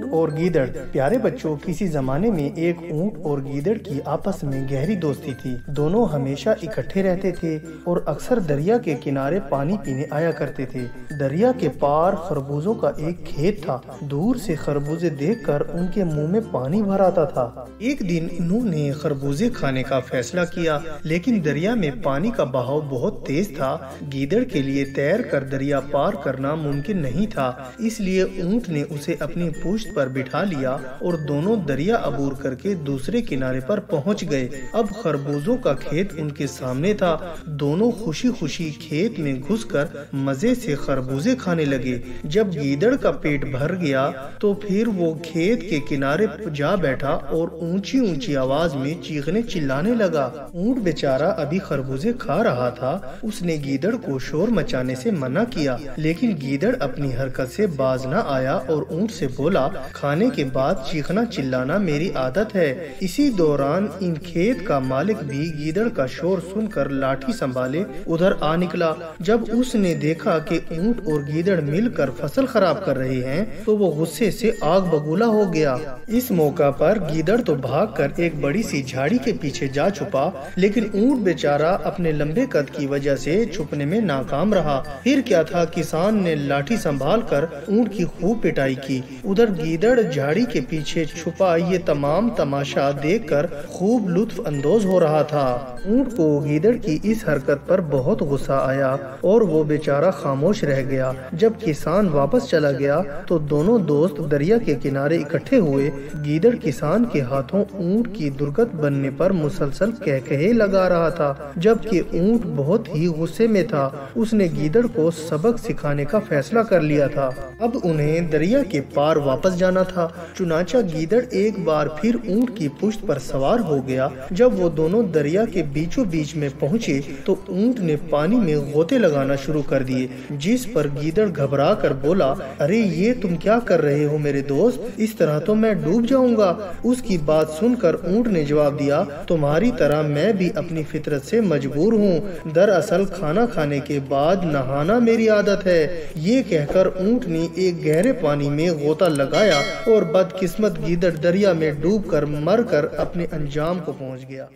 اونٹ اور گیدڑ۔ پیارے بچوں، کسی زمانے میں ایک اونٹ اور گیدڑ کی آپس میں گہری دوستی تھی۔ دونوں ہمیشہ اکٹھے رہتے تھے اور اکثر دریا کے کنارے پانی پینے آیا کرتے تھے۔ دریا کے پار خربوزوں کا ایک کھیت تھا۔ دور سے خربوزے دیکھ کر ان کے منہ میں پانی بھر آتا تھا۔ ایک دن انہوں نے خربوزے کھانے کا فیصلہ کیا، لیکن دریا میں پانی کا بہاؤ بہت تیز تھا۔ گیدڑ کے لیے تیر کر دریا پار کرنا ممکن نہیں تھا، اس لیے اونٹ نے اسے اپنی پشت پر بٹھا لیا اور دونوں دریا عبور کر کے دوسرے کنارے پر پہنچ گئے۔ اب خربوزوں کا کھیت ان کے سامنے تھا۔ دونوں خوشی خوشی کھیت میں گھس کر مزے سے خربوزے کھانے لگے۔ جب گیدڑ کا پیٹ بھر گیا تو پھر وہ کھیت کے کنارے جا بیٹھا اور اونچی اونچی آواز میں چیخنے چلانے لگا۔ اونٹ بیچارہ ابھی خربوزے کھا رہا تھا۔ اس نے گیدڑ کو شور مچانے سے منع کیا، لیکن گیدڑ اپنی حرکت سے باز نہ آیا اور اونٹ سے بولا، کھانے کے بعد چیخنا چلانا میری عادت ہے۔ اسی دوران ان کھیت کا مالک بھی گیدڑ کا شور سن کر لاٹھی سنبھالے ادھر آ نکلا۔ جب اس نے دیکھا کہ اونٹ اور گیدڑ مل کر فصل خراب کر رہے ہیں تو وہ غصے سے آگ بگولا ہو گیا۔ اس موقع پر گیدڑ تو بھاگ کر ایک بڑی سی جھاڑی کے پیچھے جا چھپا، لیکن اونٹ بیچارہ اپنے لمبے قد کی وجہ سے چھپنے میں ناکام رہا۔ پھر کیا تھا، کسان نے لاٹھی سنبھال کر اونٹ کی خوب پٹائی کی۔ ادھر گیدڑ جھاڑی کے پیچھے چھپا یہ تمام تماشا دیکھ کر خوب لطف اندوز ہو رہا تھا۔ اونٹ کو گیدڑ کی اس حرکت پر بہت غصہ آیا اور وہ بیچارہ خاموش رہ گیا۔ جب کسان واپس چلا گیا تو دونوں دوست دریا کے کنارے اکٹھے ہوئے۔ گیدڑ کسان کے ہاتھوں اونٹ کی درگت بننے پر مسلسل کہکہے لگا رہا تھا، جبکہ اونٹ بہت ہی غصے میں تھا۔ اس نے گیدڑ کو سبق سکھانے کا فیصلہ کر لیا تھا۔ اب انہیں دریا کے پار واپس جانا تھا، چنانچہ گیدڑ ایک بار پھر اونٹ کی پشت پر سوار ہو گیا۔ جب وہ دونوں دریا کے بیچوں بیچ میں پہنچے تو اونٹ نے پانی میں غوطے لگانا شروع کر دیے، جس پر گیدڑ گھبرا کر بولا، ارے یہ تم کیا کر رہے ہو میرے دوست، اس طرح تو میں ڈوب جاؤں گا۔ اس کی بات سن کر اونٹ نے جواب دیا، تمہاری طرح میں بھی اپنی فطرت سے مجبور ہوں، دراصل کھانا کھانے کے بعد نہانا میری عادت ہے۔ یہ کہہ کر اونٹ نے ایک گہرے پانی میں غوطہ لگایا اور بدقسمت گیدڑ دریا میں ڈوب کر مر کر اپنے انجام کو پہنچ گیا۔